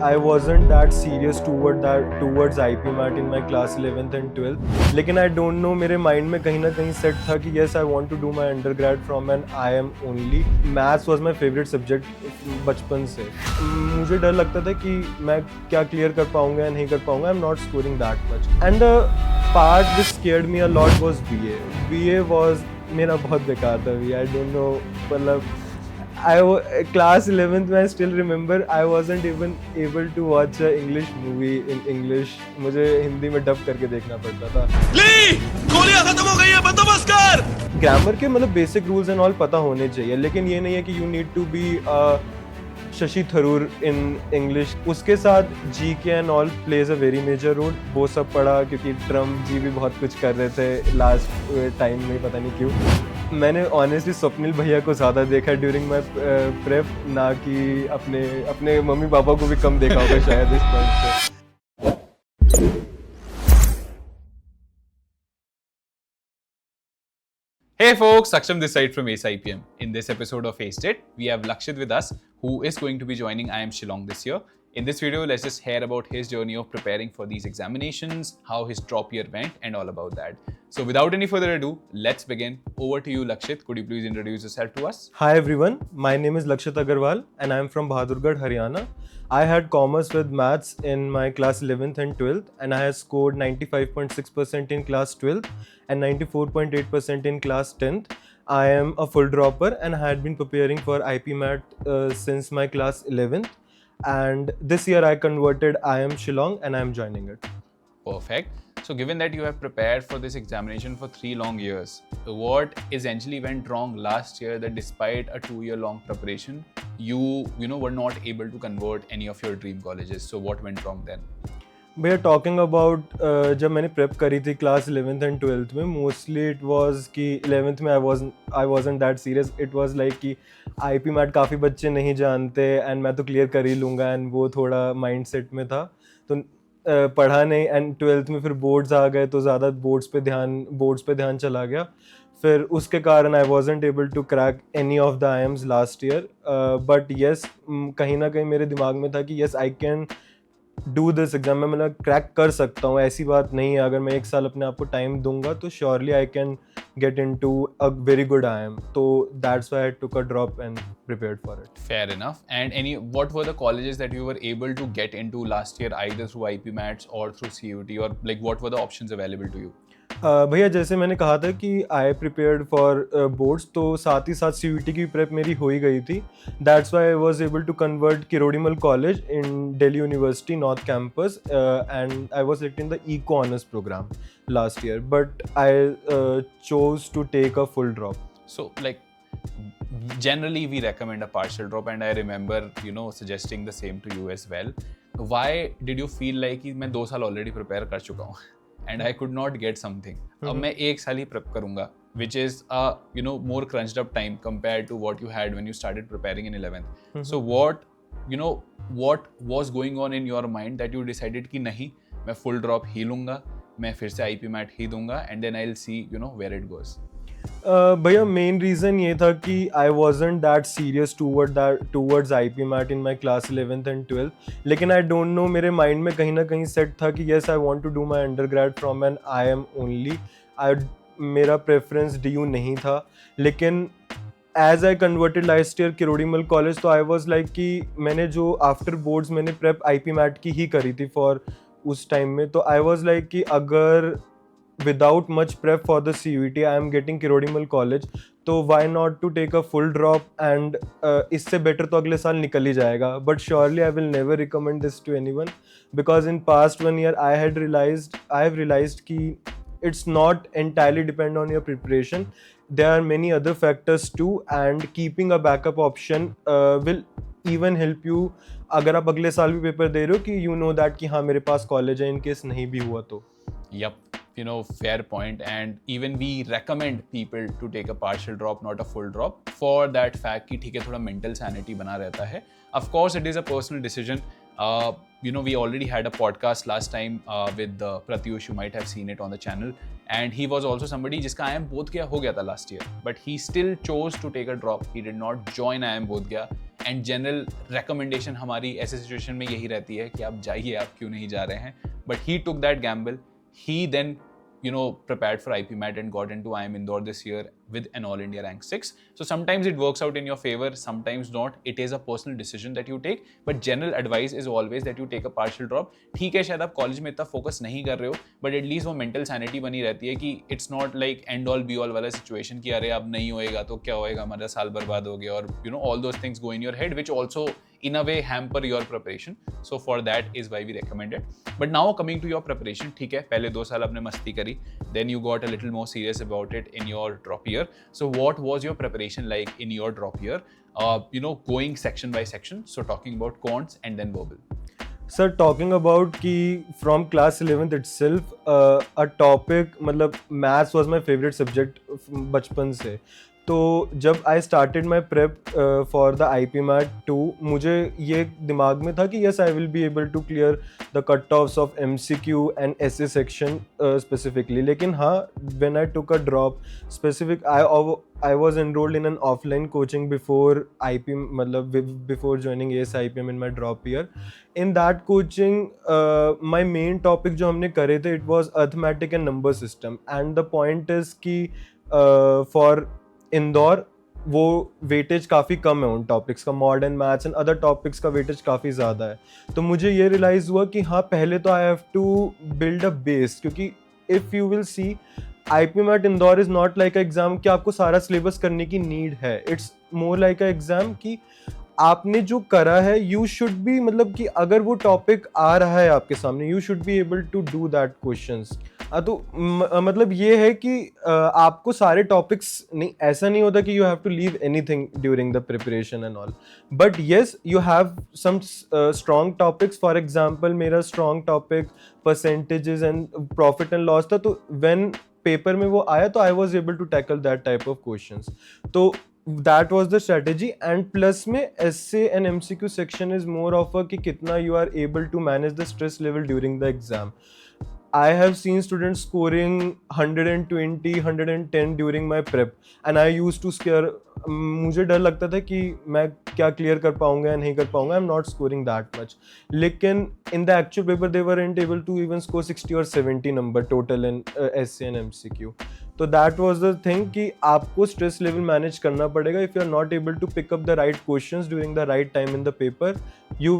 I wasn't that serious towards IPMAT in my class 11th and 12th. लेकिन I don't know, मेरे mind में कहीं ना कहीं set था कि yes, I want to do my undergrad from an IM only. Maths was my favorite subject बचपन से. मुझे डर लगता था कि मैं क्या clear कर पाऊंगा या नहीं कर पाऊंगा. I'm not scoring that much. And the part which scared me a lot was BA. BA was मेरा बहुत बेकार था. I don't know, मतलब class 11th में I still remember I wasn't even able to watch a English movie in English. मुझे हिंदी में dub करके देखना पड़ता था. गोलियां खत्म हो गई है, बंदोबस्त कर. ग्रामर के मतलब बेसिक रूल्स एंड ऑल पता होने चाहिए, लेकिन ये नहीं है कि you need to be Shashi Tharoor in English. उसके साथ G K and all plays a very major role. वो सब पढ़ा क्योंकि ट्रम्प जी भी बहुत कुछ कर रहे थे लास्ट टाइम में, पता नहीं क्यों. मैंने ऑनेस्टली स्वप्निल भैया को ज़्यादा देखा ड्यूरिंग माई प्रेप, ना कि अपने मम्मी पापा को भी कम देखा होगा शायद इस पॉइंट पे. Hey folks, Saksham this side from Ace IPM. In this episode of Aced It, we have Lakshit with us, who is going to be joining IIM Shillong this year. In this video, let's just hear about his journey of preparing for these examinations, how his drop year went, and all about that. So without any further ado, let's begin. Over to you, Lakshit. Could you please introduce yourself to us? Hi everyone, my name is Lakshit Agarwal and I am from Bahadurgarh, Haryana. I had commerce with maths in my class 11th and 12th, and I had scored 95.6% in class 12th and 94.8% in class 10th. I am a full dropper and I had been preparing for IPMAT since my class 11th, and this year I converted IIM Shillong and I am joining it. Perfect. So given that you have prepared for this examination for 3 long years, what essentially went wrong last year that despite a 2-year long preparation, you were not able to convert any of your dream colleges? So what went wrong then? We are talking about जब मैंने prep करी थी class 11th and 12th में, mostly it was कि 11th में I wasn't that serious. It was like कि IPMAT काफ़ी बच्चे नहीं जानते and मैं तो clear कर ही लूँगा, and वो थोड़ा mindset में था, तो पढ़ा नहीं. एंड 12th में फिर बोर्ड्स आ गए तो ज़्यादा बोर्ड्स पे ध्यान चला गया. फिर उसके कारण I wasn't able to crack any of the IIMs last year. But yes, कहीं ना कहीं मेरे दिमाग में था कि yes I can do this exam. में मतलब क्रैक कर सकता हूँ, ऐसी बात नहीं है. अगर मैं 1 साल अपने आप को टाइम दूंगा तो surely I can get into a very good IIM. So that's why I took a drop and prepared for it. Fair enough. And what were the colleges that you were able to get into last year, either through IPMATs or through CUT, or like what were the options available to you? भैया जैसे मैंने कहा था कि आई prepared for boards, तो साथ ही साथ CUT की प्रेप मेरी हो ही गई थी. That's why I was able to convert Kirorimal college in Delhi university north campus, and I was selected in the eco honours programme last year, but I chose to take a full drop. So like generally we recommend a partial drop, and I remember suggesting the same to you as well. Why did you feel like कि मैं 2 साल already prepare कर चुका हूँ and I could not get something? अब मैं 1 साल ही prep करूँगा, which is a more crunched up time compared to what you had when you started preparing in 11th. So what was going on in your mind that you decided कि नहीं, मैं full drop ही लूँगा, मैं फिर से IPMAT ही दूंगा, and then I'll see where it goes? भैया main reason ये था कि I wasn't that serious towards IPMAT in my class 11th and 12th. लेकिन आई डोंट नो, मेरे माइंड में कहीं ना कहीं सेट था कि yes I want to do my undergrad from an IIM only. मेरा प्रेफरेंस DU नहीं था. लेकिन as I converted last year Kirorimal college, तो आई वॉज लाइक कि मैंने जो आफ्टर बोर्ड्स मैंने प्रेप IPMAT की ही करी थी फॉर उस टाइम में. तो आई वॉज लाइक कि अगर without much prep for the CUT I am getting Kirori Mal college, तो why not to take a full drop, and इससे बेटर तो अगले साल निकल ही जाएगा. But surely I will never recommend this to anyone, because in past 1 year I have realised कि it's not entirely depend on your preparation. There are many other factors too, and keeping a backup option will even help you. अगर आप अगले साल भी paper दे रहे हो कि you know that कि हाँ मेरे पास कॉलेज है, in case नहीं भी हुआ तो. Yep, fair point. And even we recommend people to take a partial drop, not a full drop, for that fact कि ठीक है, थोड़ा mental sanity बना रहता है. Of course, it is a personal decision. We already had a podcast last time with Pratyush. You might have seen it on the channel, and he was also somebody जिसका IIM Bodh Gaya हो गया था last year, but he still chose to take a drop. He did not join IIM Bodh Gaya, and general recommendation हमारी ऐसे situation में यही रहती है कि आप जाइए, आप क्यों नहीं जा रहे हैं. But he took that Gamble. He then prepared for IPMAT and got into IIM Indore this year with an All India rank 6. So sometimes it works out in your favor, sometimes not. It is a personal decision that you take, but general advice is always that you take a partial drop. ठीक है, शायद आप college में इतना focus नहीं कर रहे हो, बट एटलीस्ट वो मेंटल सैनिटी बनी रहती है कि it's not like and all be all वाला सिचुएशन कि अरे अब नहीं होएगा तो क्या होएगा, हमारा साल बर्बाद हो गया, और all those things go in your head which also in a way hamper your preparation. So for that is why we recommend it. But now coming to your preparation, ठीक है, पहले 2 साल आपने मस्ती करी, then you got a little more serious about it in your drop year. So what was your preparation like in your drop year? Going section by section. So talking about quants and then verbal. Sir, talking about कि from class 11th itself, a topic, मतलब maths was my favorite subject बचपन से. तो जब I started my prep for the IPMAT 2, मुझे ये दिमाग में था कि yes I will be able to clear the cut offs of MCQ and essay section specifically. लेकिन हाँ, when I took a drop specific, I was enrolled in an offline coaching before before joining ASIPM in my drop year. In that coaching my main topic जो हमने करे थे, it was arithmetic and number system. And the point is कि for Indore वो weightage काफ़ी कम है उन topics का, modern maths and other topics का वेटेज काफ़ी ज़्यादा है. तो मुझे ये रियलाइज़ हुआ कि हाँ, पहले तो I have to build a base, क्योंकि if you will see IPMAT Indore is not like a exam कि आपको सारा सिलेबस करने की नीड है. It's more like a exam कि आपने जो करा है यू शुड बी, मतलब कि अगर वो टॉपिक आ रहा है आपके सामने, you should be able to do that questions. तो मतलब ये है कि आपको सारे टॉपिक्स नहीं, ऐसा नहीं होता कि you have to leave anything during the preparation and all, but yes you have some strong topics. For example मेरा strong topic percentages and profit and loss था, तो व्हेन पेपर में वो आया तो I was able to tackle that type of questions. तो that was the strategy. And plus में essay and MCQ section is more of a कि कितना you are able to manage the stress level during the exam. I have seen students scoring 120, 110 during my prep and I used to scare. मुझे डर लगता था कि मैं क्या clear कर पाऊंगा या नहीं कर पाऊंगा. I am not scoring that much. लेकिन in the actual paper they weren't able to even score 60 or 70 number total in essay and MCQ. तो दैट वॉज द थिंग कि आपको स्ट्रेस लेवल मैनेज करना पड़ेगा. If you are not able to pick up the right questions during the right time in the paper, you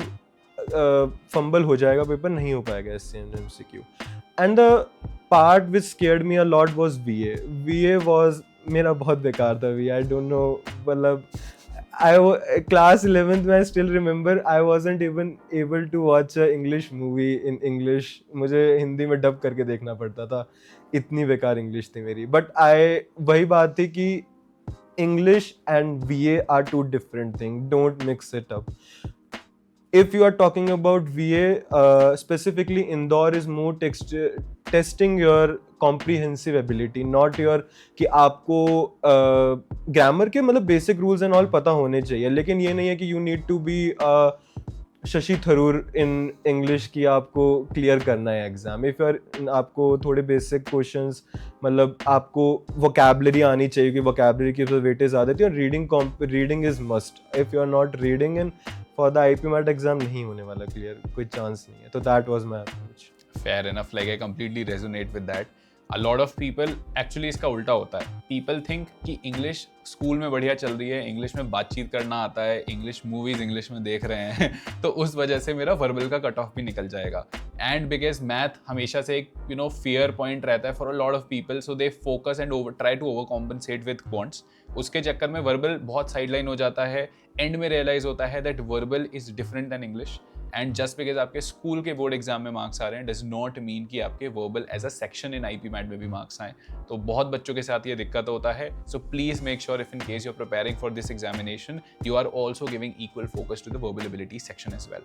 fumble हो जाएगा paper, नहीं हो पाएगा essay and MCQ. And the part which scared me a lot was VA was मेरा बहुत बेकार था. VA, I don't know, मतलब class 11th में I still remember I wasn't even able to watch a English movie in English. मुझे हिंदी में dub करके देखना पड़ता था, इतनी बेकार इंग्लिश थी मेरी. बट वही बात थी कि English and VA are two different things. Don't mix it up. If you are talking about VA, specifically Indore is more testing your comprehensive ability, not your कि आपको ग्रामर के मतलब बेसिक रूल्स एंड ऑल पता होने चाहिए. लेकिन ये नहीं है कि you need to be Shashi Tharoor in English की आपको क्लियर करना है एग्जाम. इफ़ आपको थोड़े बेसिक क्वेश्चंस, मतलब आपको वोकैबलरी आनी चाहिए कि वोकैबलरी की तो वेटेज ज़्यादा थी. और reading is must. If you are not reading in for the IPMAT exam नहीं होने वाला क्लियर, कोई चांस नहीं है. तो that was my approach. Fair enough, like I completely resonate with that. A lot of people, actually इसका उल्टा होता है. People think कि इंग्लिश स्कूल में बढ़िया चल रही है, इंग्लिश में बातचीत करना आता है, इंग्लिश मूवीज इंग्लिश में देख रहे हैं तो उस वजह से मेरा वर्बल का कट ऑफ भी निकल जाएगा. एंड बिकॉज मैथ हमेशा से एक फियर पॉइंट रहता है for a lot of people, so they focus and try to over compensate with quants. उसके चक्कर में वर्बल बहुत साइडलाइन हो जाता है. एंड में रियलाइज होता है that verbal is different than English. And just because आपके स्कूल के बोर्ड एग्जाम में मार्क्स आ रहे हैं डज नॉट मीन कि आपके verbal as a section in IPMAT में भी मार्क्स आए. तो बहुत बच्चों के साथ ये दिक्कत होता है. So please make sure if in case you are preparing for this examination you are also giving equal focus to the verbal ability section as well.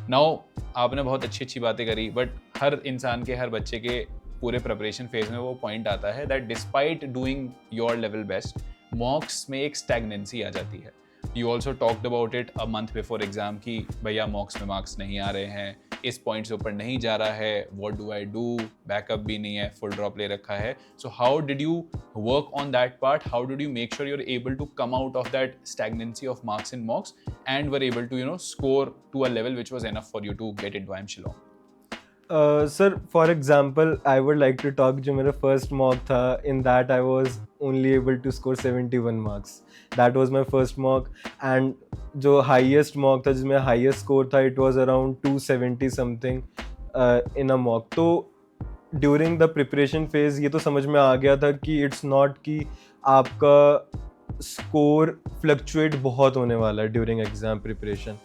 Now आपने बहुत अच्छी बातें करी, बट हर इंसान के, हर बच्चे के पूरे प्रिपरेशन फेज में वो पॉइंट आता है that despite doing your level best, मॉक्स में एक स्टैग्नेंसी आ जाती है. You also talked about it a month before exam कि भैया मॉक्स में मार्क्स नहीं आ रहे हैं, इस पॉइंट से ऊपर नहीं जा रहा है, what do I do, backup भी नहीं है, फुल ड्रॉप ले रखा है. So how did you work on that part? How did you make sure you are able to come out of that stagnancy of marks in mocks and were able to score to a level which was enough for you to get into IIM Shillong? Sir, for example, I would like to talk जो मेरा first mock था. In that I was only able to score 71 marks. That was my first mock, and जो highest mock था जिसमें highest score था, it was around 270 something in a mock. तो during the preparation phase ये तो समझ में आ गया था कि it's not कि आपका स्कोर फ्लक्चुएट बहुत होने वाला है ड्यूरिंग एग्जाम प्रिपरेशन.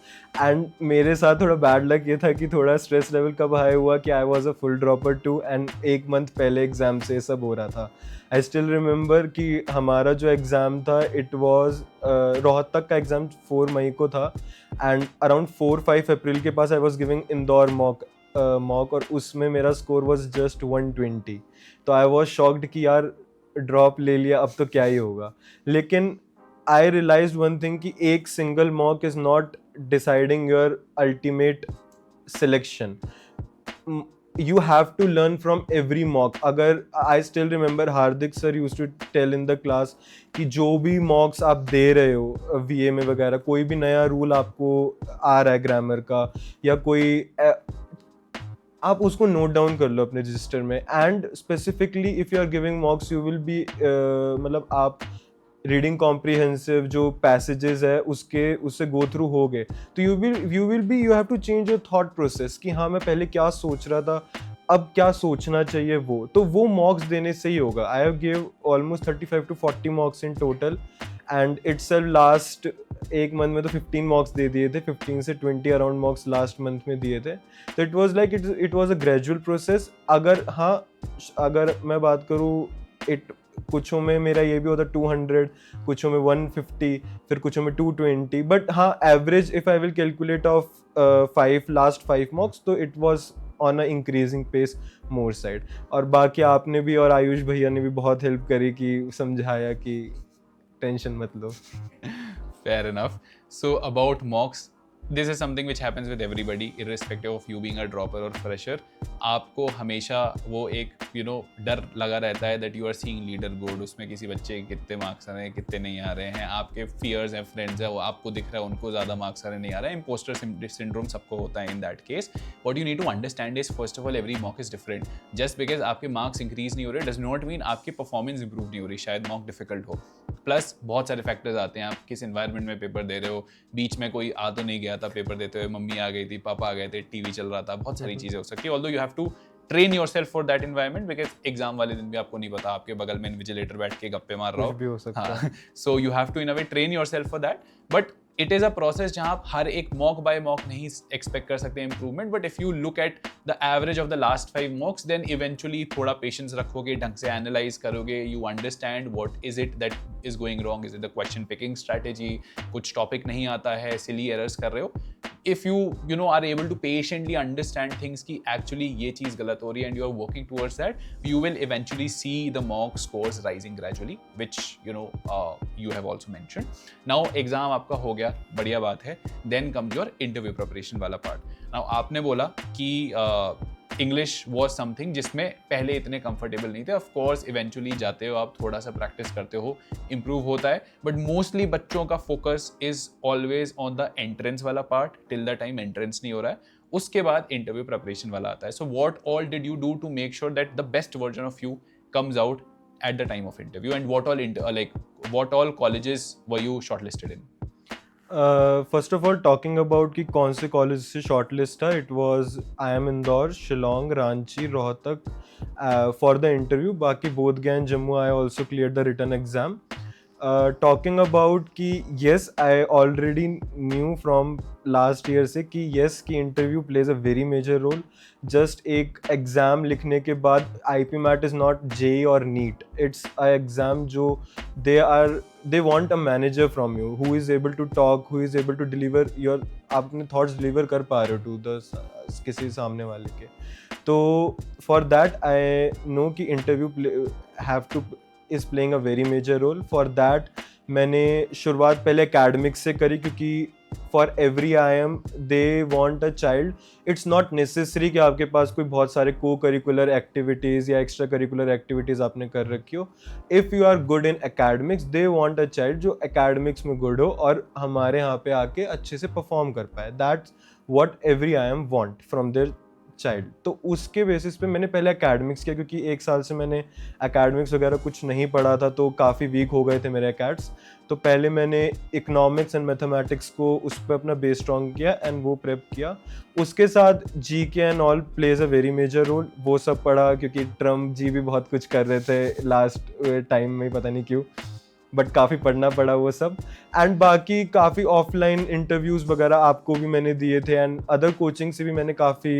एंड मेरे साथ थोड़ा बैड लक ये था कि थोड़ा स्ट्रेस लेवल कब हाई हुआ कि I was a full dropper too, and एक मंथ पहले एग्जाम से सब हो रहा था. आई स्टिल रिमेंबर कि हमारा जो एग्ज़ाम था इट वॉज रोहतक का एग्ज़ाम 4 मई को था, एंड अराउंड 4-5 अप्रैल के पास I was giving Indore mock और उसमें मेरा स्कोर वॉज जस्ट 120. तो आई वॉज शॉक्ड कि यार ड्रॉप ले लिया, अब तो क्या ही होगा. लेकिन आई रियलाइज वन थिंग कि एक single mock is not deciding your ultimate selection. You have to learn from every mock. अगर I still remember Hardik sir used to tell in the class कि जो भी मॉक्स आप दे रहे हो वीए में वगैरह, कोई भी नया रूल आपको आ रहा है ग्रामर का या कोई आप उसको नोट डाउन कर लो अपने रजिस्टर में. And specifically if you are giving mocks you will be मतलब आप रीडिंग कॉम्प्रिहेंसिव जो पैसेजेस है उससे गो थ्रू हो गए, तो you have to change your thought process कि हाँ मैं पहले क्या सोच रहा था, अब क्या सोचना चाहिए. वो मॉक्स देने से ही होगा. I have give almost 35 to 40 mocks in total, and itself last एक मंथ में तो 15 मॉक्स दे दिए थे, 15 से 20 अराउंड मॉक्स लास्ट मंथ में दिए थे. तो it was like it was a gradual process. अगर मैं बात करूँ कुछों में मेरा ये भी होता 200, कुछों में 150, फिर कुछों में 220, बट हाँ average if I will calculate of 5 mocks तो it was on a increasing pace more side. और बाकी आपने भी और आयुष भैया ने भी बहुत हेल्प करी कि समझाया कि टेंशन मत लो. Fair enough. So about mocks, this is something which happens with everybody irrespective of you being a dropper or fresher. आपको हमेशा वो एक डर लगा रहता है that you are seeing leader board, उसमें किसी बच्चे के कितने मार्क्स आ रहे हैं कितने नहीं आ रहे हैं, आपके fears हैं फ्रेंड्स हैं वो आपको दिख रहा है उनको ज़्यादा मार्क्स आ रहे नहीं आ रहे हैं. Imposter syndrome सबको होता है in that case. What you need to understand is first of all every mock is different. Just because आपके मार्क्स इंक्रीज नहीं हो रहे does not mean आपकी परफॉर्मेंस इंप्रूव नहीं हो रही, शायद मॉक डिफिकल्ट हो. प्लस बहुत सारे फैक्टर्स आते हैं, आप किस एनवायरनमेंट में पेपर दे रहे हो, बीच में कोई आ तो नहीं गया था पेपर देते हुए, मम्मी आ गई थी, पापा आ गए थे, टीवी चल रहा था, बहुत सारी चीज़ें हो सकती है. Although you have to train yourself for that environment because exam वाले दिन भी आपको नहीं पता आपके बगल में इन्विजिलेटर बैठ के गप्पे मार रहा भी हो सकता है. So you have to in a way train yourself for that. But it is a process जहाँ आप हर एक मॉक बाय मॉक नहीं एक्सपेक्ट कर सकते improvement. But if you look at the average of the last 5 mocks then eventually थोड़ा patience रखोगे, ढंग से एनालाइज करोगे, you understand what is it that is going wrong, is it the question picking strategy, कुछ topic नहीं आता है, सिली errors कर रहे हो. if you are able to patiently understand things कि actually ये चीज़ गलत हो रही है and you are working towards that, you will eventually see the mock scores rising gradually, which you have also mentioned. Now exam आपका हो गया, बढ़िया बात है. Then comes your interview preparation वाला part. Now आपने बोला कि इंग्लिश वॉज समथिंग जिसमें पहले इतने कंफर्टेबल नहीं थे. ऑफ कोर्स इवेंचुअली जाते हो आप, थोड़ा सा प्रैक्टिस करते हो, इम्प्रूव होता है, बट मोस्टली बच्चों का focus is always on the entrance वाला part till the time entrance नहीं हो रहा है. उसके बाद इंटरव्यू प्रिपरेशन वाला आता है. So what all did you do to make sure that the best version of you comes out at the time of interview, and what all colleges were you shortlisted in? First of all talking about कि कौन से college से shortlist था, it was IIM Indore, Shillong, Ranchi, Rohtak for the interview. बाकी Bodh Gaya Jammu. I also clear the written exam. Talking about कि yes I already new from last year से कि yes कि interview plays a very major role. Just एक exam लिखने के बाद IP MAT is not JEE और NEET. इट्स अ एग्ज़ाम जो they want a manager from you who is able to talk, who is able to deliver your आप अपने thoughts deliver कर पा रहे हो to the किसी सामने वाले के. तो for that I know कि interview is playing a very major role. For that मैंने शुरुआत पहले academics से करी क्योंकि for every IIM they want a child. It's not necessary कि आपके पास कोई बहुत सारे co-curricular activities या extra curricular activities आपने कर रखी हो. If you are good in academics, they want a child जो academics में good हो और हमारे यहाँ पे आके अच्छे से perform कर पाए. That's what every IIM want from their child. तो उसके बेसिस पे मैंने पहले एकेडमिक्स किया, क्योंकि एक साल से मैंने एकेडमिक्स वगैरह कुछ नहीं पढ़ा था, तो काफ़ी वीक हो गए थे मेरे एकेड्स. तो पहले मैंने इकोनॉमिक्स एंड मैथमेटिक्स को उस पर अपना बेस स्ट्रॉन्ग किया एंड वो प्रेप किया. उसके साथ G K and all plays a very major role. वो सब पढ़ा क्योंकि ट्रम्प जी भी बहुत कुछ कर रहे थे लास्ट टाइम में, पता नहीं क्यों, बट काफ़ी पढ़ना पड़ा वो सब. एंड बाकी काफ़ी ऑफलाइन इंटरव्यूज़ वगैरह आपको भी मैंने दिए थे एंड अदर कोचिंग से भी मैंने काफ़ी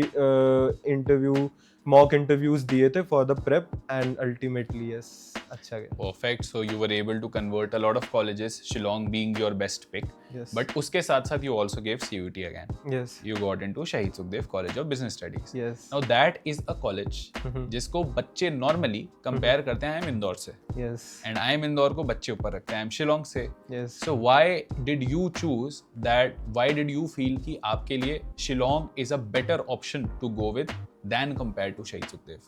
मॉक इंटरव्यूज़ दिए थे for the prep and ultimately yes अच्छा गया. Perfect. So you were able to convert a lot of colleges, Shillong being your best pick. Yes. But उसके साथ साथ you also gave CUT again. Yes. You got into Shahid Sukhdev College of Business Studies. Yes. Now that is a college जिसको बच्चे normally compare करते हैं IIM Indore से. Yes. And IIM Indore को बच्चे ऊपर रखते हैं IIM शिलोंग से. Yes. So why did you choose that? Why did you feel कि आपके लिए Shillong is a better option to go with than compared to Shahid Sukhdev?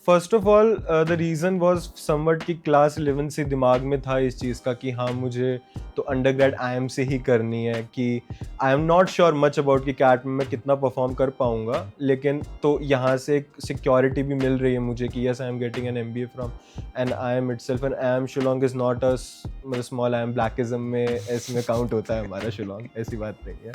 First of all the reason was somewhat कि class 11 से दिमाग में था इस चीज़ का कि हाँ मुझे तो अंडरग्रेड IIM से ही करनी है. कि आई am not sure much about कि कैट में मैं कितना परफॉर्म कर पाऊँगा, लेकिन तो यहाँ से एक सिक्योरिटी भी मिल रही है मुझे कि yes I am getting an MBA from an IIM itself. And IIM Shillong is not a small IIM. ब्लैकिज्म में इसमें काउंट होता है हमारा शिलोंग, ऐसी बात नहीं है.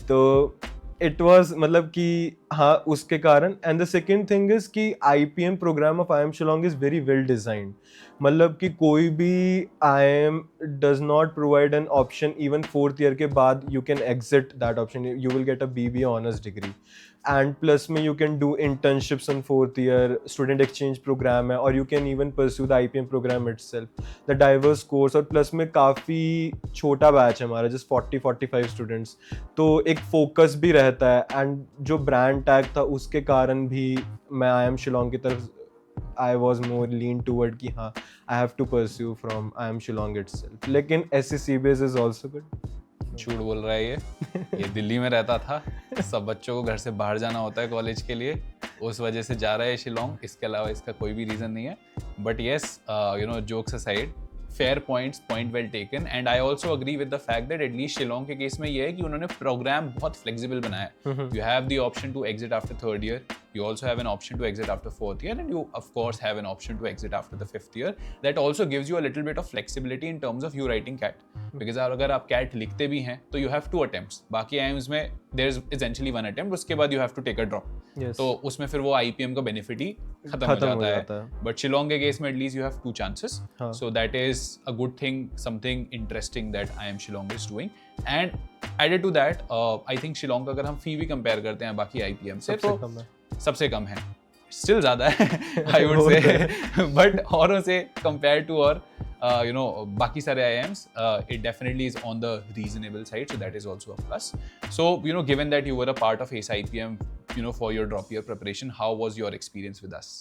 तो इट वॉज मतलब कि हाँ उसके कारण. And the second thing is कि IPM programme of IIM Shillong is very well designed. मतलब कि कोई भी IIM does not provide an option even 4th year के बाद you can exit that option. You will get a BBA honours degree and plus में you can do internships in 4th year. Student exchange programme है और you can even pursue the IPM programme itself, the diverse course. और plus में काफ़ी छोटा batch है हमारा, just 40-45 students. तो एक फोकस भी रहता है एंड जो ब्रांड टैग था उसके कारण भी मैं IIM शिलोंग की तरफ I was more lean toward कि हाँ I have to pursue from IIM Shillong itself. लेकिन SCCBS is also good. झूठ बोल रहा है ये दिल्ली में रहता था. सब बच्चों को घर से बाहर जाना होता है कॉलेज के लिए, उस वजह से जा रहा है शिलोंग. इसके अलावा इसका कोई भी रीज़न नहीं है. But yes you know jokes aside, fair points, point well taken. And I also agree with the fact that at least Shillong के केस में ये है कि उन्होंने प्रोग्राम बहुत फ्लेक्सिबल बनाया है. You have the option to exit after 3rd year, you also have an option to exit after 4th year, and you of course have an option to exit after the 5th year. That also gives you a little bit of flexibility in terms of you writing CAT, because अगर आप CAT लिखते भी हैं तो you have 2 attempts. बाकी IIMs में there is essentially 1 attempt, उसके बाद you have to take a drop. Yes. तो उसमें फिर वो IPM का बेनिफिट ही खत्म हो जाता है. बट शिलोंग के केस में at least you have 2 chances. So that is a good thing, something interesting that IIM Shillong is doing. And added to that, I think Shillong का अगर हम फी भी कंपेयर करते हैं बाकी IPM से तो सबसे कम है. स्टिल ज़्यादा है आई वुड से, बट औरों से कंपेयर टू और you know बाकी सारे IIMs, it definitely is on the reasonable side, so that is also a plus. So you know, given that you were a part of ACE IPM, you know, for your drop year preparation, how was your experience with us?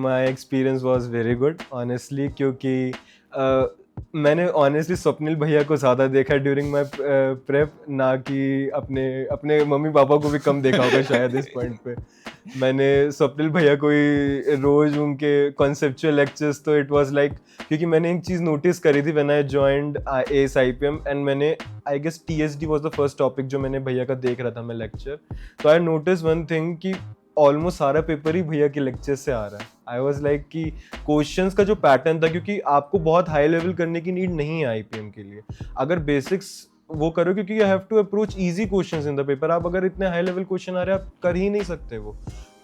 My experience was very good honestly, क्योंकि मैंने honestly Swapnil भैया को ज़्यादा देखा during my prep, ना कि अपने mummy papa को भी कम देखा होगा शायद इस पॉइंट पे. मैंने स्वप्निल भैया को ही रोज़ उनके कॉन्सेप्चुअल लेक्चर्स, तो इट वाज लाइक, क्योंकि मैंने एक चीज़ नोटिस करी थी when I joined ACE IPM and मैंने I guess TSD was the first topic जो मैंने भैया का देख रहा था मैं लेक्चर. तो आई नोटिस वन थिंग कि ऑलमोस्ट सारा पेपर ही भैया के लेक्चर से आ रहा है. आई वॉज लाइक कि क्वेश्चंस का जो पैटर्न था, क्योंकि आपको बहुत हाई लेवल करने की नीड नहीं है IPM के लिए, अगर बेसिक्स वो करो, क्योंकि you have to approach easy questions in the paper. आप अगर इतने हाई लेवल क्वेश्चन आ रहे हैं आप कर ही नहीं सकते वो,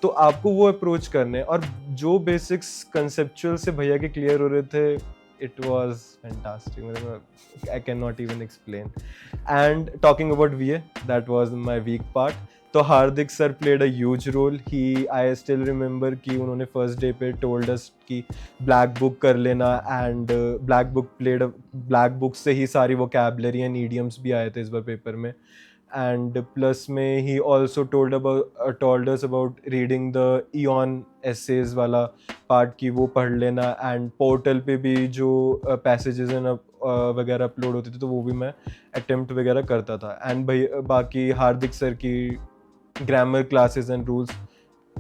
तो आपको वो अप्रोच करने. और जो बेसिक्स कंसेप्चुअल से भैया के क्लियर हो रहे थे, it was fantastic. I cannot even explain. And talking about VA, that was my weak part. तो हार्दिक sir played a huge role. I still remember कि उन्होंने first day पे told us कि black book कर लेना, and black book से ही सारी vocabulary and idioms भी आए थे इस बार पेपर में. And plus में he also told us about reading the Eon essays वाला part की वो पढ़ लेना, and portal पे भी जो passages हैं वगैरह अपलोड होती थी तो वो भी मैं अटेम्प्ट वगैरह करता था. एंड भाई बाकी हार्दिक सर की grammar classes and rules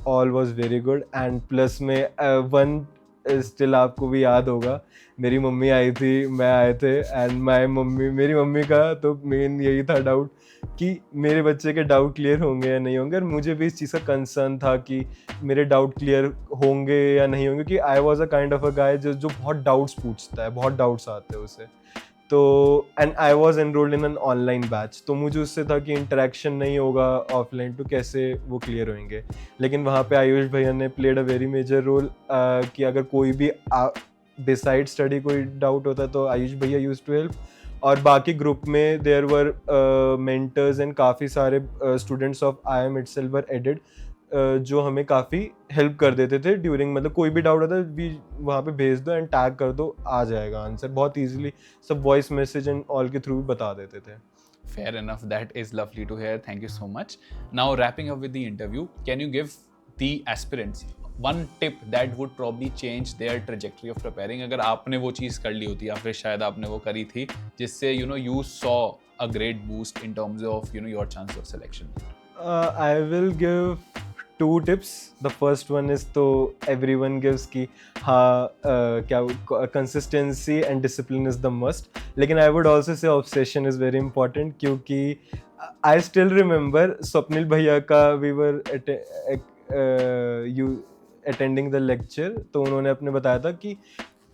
all was very good. And plus में वन स्टिल आपको भी याद होगा, मेरी मम्मी आई थी, मैं आए थे, एंड मेरी मम्मी का तो मेन यही था डाउट कि मेरे बच्चे के डाउट क्लियर होंगे या नहीं होंगे. और मुझे भी इस चीज़ का कंसर्न था कि मेरे डाउट क्लियर होंगे या नहीं होंगे, कि I was a kind of a guy जो बहुत डाउट्स पूछता है, बहुत डाउट्स आते हैं उसे. तो and I was enrolled in an online batch, तो मुझे उससे था कि इंटरेक्शन नहीं होगा ऑफलाइन, तो कैसे वो क्लियर होंगे. लेकिन वहाँ पे आयुष भैया ने played a very major role कि अगर कोई भी बिसाइड स्टडी कोई डाउट होता तो आयुष भैया यूज टू हेल्प. और बाकी ग्रुप में देयर वर मेंटर्स एंड काफ़ी सारे students of IIM itself were added, जो हमें काफ़ी हेल्प कर देते थे ड्यूरिंग, मतलब कोई भी डाउट होता है भी वहाँ पे भेज दो एंड टैग कर दो, आ जाएगा आंसर बहुत इजीली. सब वॉइस मैसेज एंड ऑल के थ्रू बता देते थे. Fair enough. That is lovely to hear. Thank you so much. Now, wrapping up with the interview, can you give the aspirants one tip that would probably change their trajectory of preparing? अगर आपने वो चीज़ कर ली होती या फिर शायद आपने वो करी थी जिससे you saw a great boost in terms of your chance of selection. I will give 2 tips. The first one is तो everyone gives कि हाँ क्या consistency and discipline is the must. लेकिन I would also say obsession is very important, क्योंकि I still remember Swapnil भैया का we were attending the lecture, तो उन्होंने अपने बताया था कि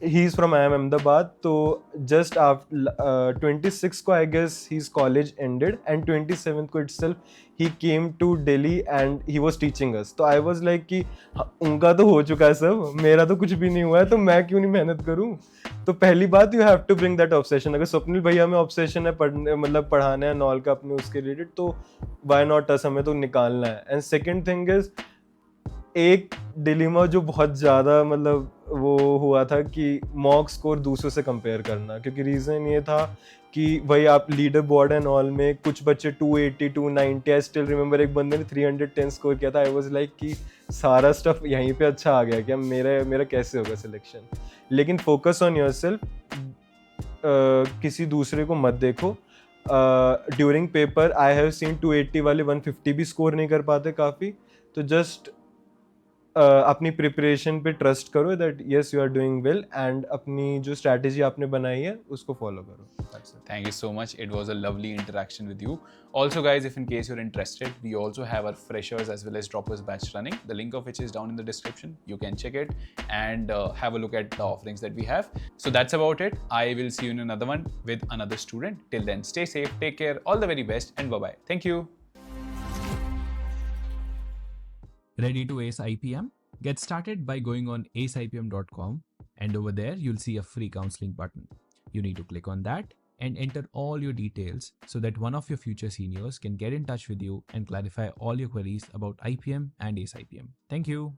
he is from IIM Ahmedabad, तो just after 26 को I guess his college ended and 27th को itself he came to Delhi and he was teaching us. तो I was like कि उनका तो हो चुका है सब, मेरा तो कुछ भी नहीं हुआ है, तो मैं क्यों नहीं मेहनत करूँ. तो पहली बात you have to bring that obsession. अगर स्वप्निल भैया में obsession है पढ़ने, मतलब पढ़ाने है नॉल का अपने उसके रिलेटेड, तो why not us, हमें तो निकालना है. एंड सेकेंड थिंग इज एक डिलीमा जो बहुत ज़्यादा मतलब वो हुआ था कि मॉक स्कोर दूसरों से कंपेयर करना, क्योंकि रीज़न ये था कि वही आप लीडर बोर्ड एंड ऑल में कुछ बच्चे 280 290, आई स्टिल रिमेंबर एक बंदे ने 310 स्कोर किया था. आई वाज लाइक कि सारा स्टफ यहीं पे अच्छा आ गया क्या, मेरा कैसे होगा सिलेक्शन. लेकिन फोकस ऑन योरसेल्फ, किसी दूसरे को मत देखो. During paper I have seen 280 वाले 150 भी स्कोर नहीं कर पाते काफ़ी. तो जस्ट अपनी प्रिपरेशन पे ट्रस्ट करो that yes you are doing well, and अपनी जो स्ट्रैटेजी आपने बनाई है उसको फॉलो करो. Thank you so much. It was a lovely interaction with you. Also, guys, if in case you're interested, we also have our freshers as well as droppers batch running, the link of which is down in the description. You can check it and have a look at the offerings that we have. So that's about it. I will see you in another one with another student. Till then, stay safe, take care, all the very best, and bye-bye. Thank you. Ready to ace IPM? Get started by going on aceipm.com, and over there you'll see a free counseling button. You need to click on that and enter all your details so that one of your future seniors can get in touch with you and clarify all your queries about IPM and ACE IPM. Thank you.